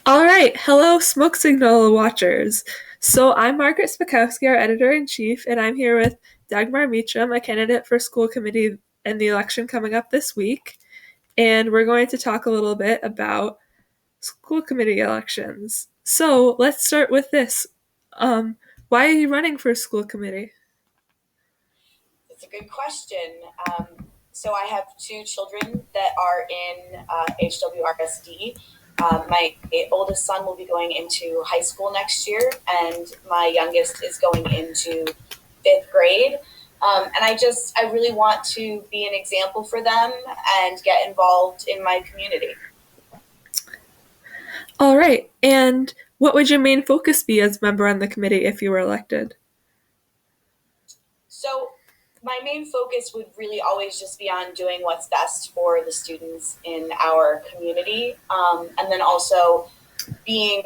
All right, hello, Smoke Signal watchers. So I'm Margaret Spakowski, our editor-in-chief, and I'm here with Dagmar Meacham, a candidate for school committee in the election coming up this week. And we're going to talk a little bit about school committee elections. So let's start with this. Um, why are you running for school committee? It's a good question. So I have two children that are in HWRSD. My oldest son will be going into high school next year, and my youngest is going into fifth grade. And I really want to be an example for them and get involved in my community. All right, and what would your main focus be as member on the committee if you were elected? So my main focus would really always just be on doing what's best for the students in our community, and then also being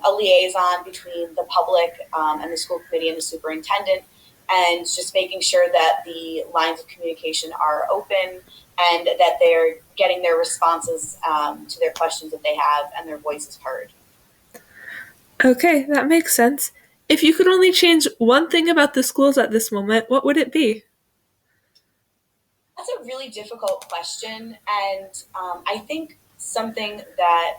a liaison between the public and the school committee and the superintendent, and just making sure that the lines of communication are open and that they're getting their responses to their questions that they have and their voices heard. Okay, that makes sense. If you could only change one thing about the schools at this moment, what would it be? That's a really difficult question, and I think something that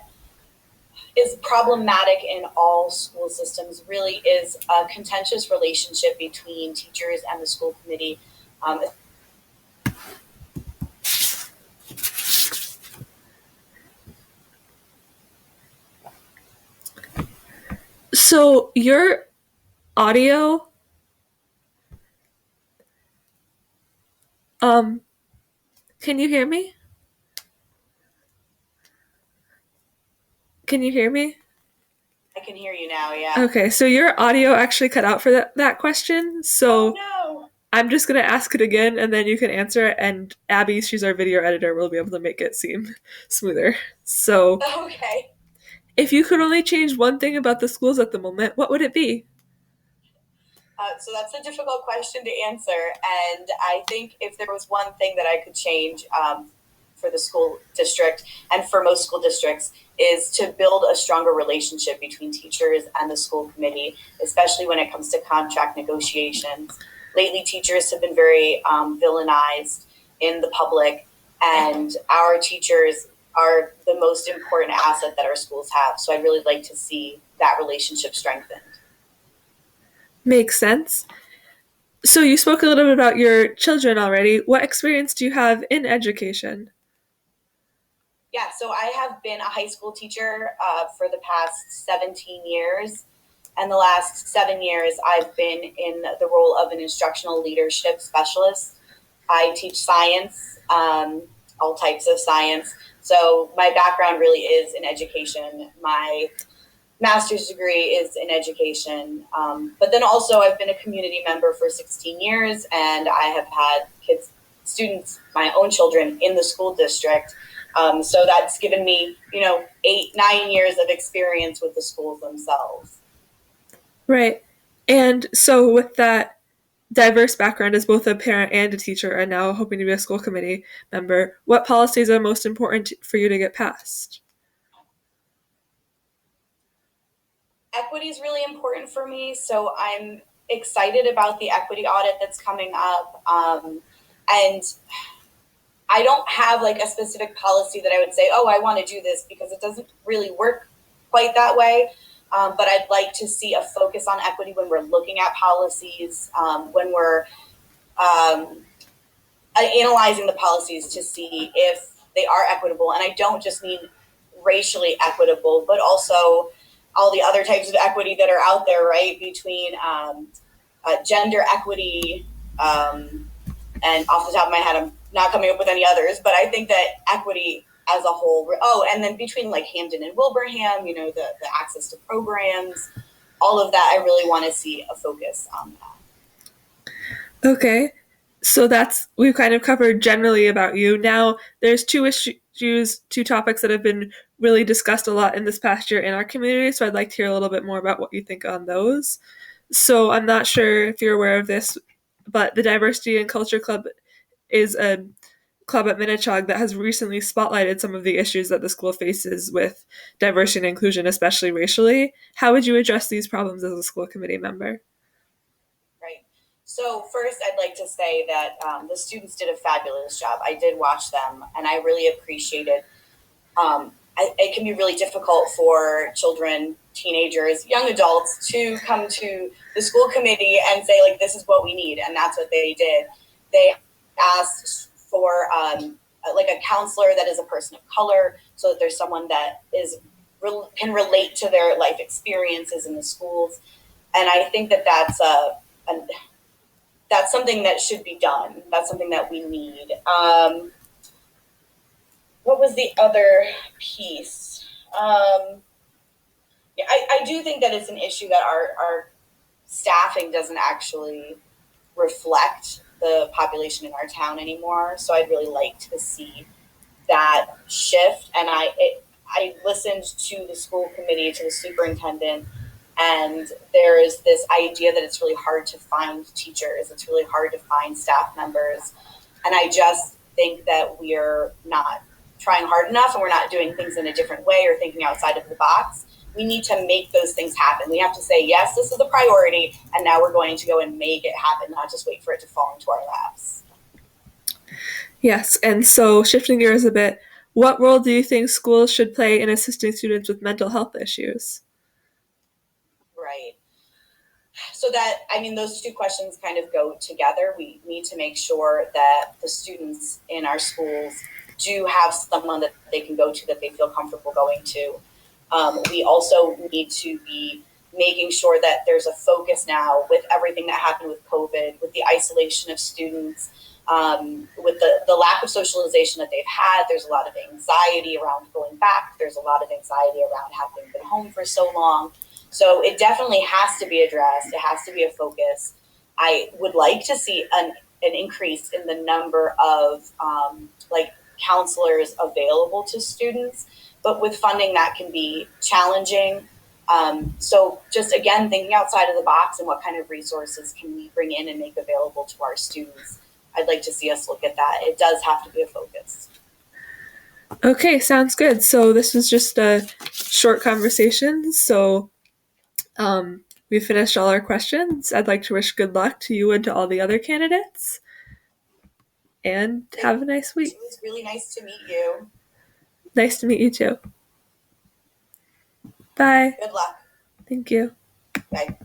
is problematic in all school systems really is a contentious relationship between teachers and the school committee. Um, So your audio, um, can you hear me? Can you hear me? I can hear you now, yeah. Okay, so your audio actually cut out for that question. Oh So no. I'm just gonna ask it again and then you can answer it. And Abby, she's our video editor, will be able to make it seem smoother. So Okay. if you could only change one thing about the schools at the moment, what would it be? So that's a difficult question to answer. And I think if there was one thing that I could change for the school district and for most school districts is to build a stronger relationship between teachers and the school committee, especially when it comes to contract negotiations. Lately, teachers have been very villainized in the public, and our teachers are the most important asset that our schools have. So I'd really like to see that relationship strengthened. Makes sense. So you spoke a little bit about your children already. What experience do you have in education? Yeah, so I have been a high school teacher for the past 17 years. And the last 7 years, I've been in the role of an instructional leadership specialist. I teach science, all types of science. So my background really is in education. My master's degree is in education. But then also, I've been a community member for 16 years, and I have had kids, students, my own children in the school district. So that's given me, 8, 9 years of experience with the schools themselves. Right. And so with that diverse background as both a parent and a teacher and now hoping to be a school committee member, what policies are most important for you to get passed? Equity is really important for me, so I'm excited about the equity audit that's coming up. And I don't have like a specific policy that I would say, oh, I want to do this, because it doesn't really work quite that way. But I'd like to see a focus on equity when we're looking at policies, when we're um, analyzing the policies to see if they are equitable. And I don't just mean racially equitable, but also all the other types of equity that are out there, right? Between gender equity, and off the top of my head, I'm not coming up with any others, but I think that equity as a whole. Oh, and then between like Hamden and Wilbraham, the access to programs, all of that, I really want to see a focus on that. Okay. So that's we've kind of covered generally about you. Now there's two issues, two topics that have been really discussed a lot in this past year in our community. So I'd like to hear a little bit more about what you think on those. So I'm not sure if you're aware of this, but the Diversity and Culture Club is a club at Minnetonka that has recently spotlighted some of the issues that the school faces with diversity and inclusion, especially racially. How would you address these problems as a school committee member? Right. So first, I'd like to say that the students did a fabulous job. I did watch them, and I really appreciated. It can be really difficult for children, teenagers, young adults to come to the school committee and say, like, this is what we need, and that's what they did. They asked for like a counselor that is a person of color, so that there's someone that is can relate to their life experiences in the schools, and I think that that's something that should be done. That's something that we need. What was the other piece? Yeah, I do think that it's an issue that our staffing doesn't actually reflect the population in our town anymore. So I'd really like to see that shift. And I listened to the school committee, to the superintendent, and there is this idea that it's really hard to find teachers. It's really hard to find staff members. And I just think that we're not trying hard enough and we're not doing things in a different way or thinking outside of the box. We need to make those things happen. We have to say, yes, this is a priority, and now we're going to go and make it happen, not just wait for it to fall into our laps. Yes, and so shifting gears a bit, what role do you think schools should play in assisting students with mental health issues? Right. So that, I mean, those two questions kind of go together. We need to make sure that the students in our schools do have someone that they can go to that they feel comfortable going to. We also need to be making sure that there's a focus now with everything that happened with COVID, with the isolation of students, with the lack of socialization that they've had. There's a lot of anxiety around going back. There's a lot of anxiety around having been home for so long. So it definitely has to be addressed. It has to be a focus. I would like to see an increase in the number of like counselors available to students, but with funding that can be challenging. So just again, thinking outside of the box and what kind of resources can we bring in and make available to our students. I'd like to see us look at that. It does have to be a focus. Okay, sounds good. So this was just a short conversation. So we finished all our questions. I'd like to wish good luck to you and to all the other candidates. And have a nice week. It was really nice to meet you. Nice to meet you too. Bye. Good luck. Thank you. Bye.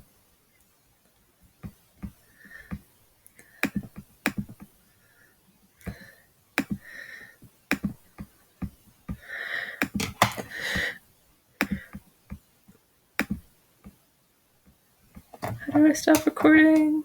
How do I stop recording?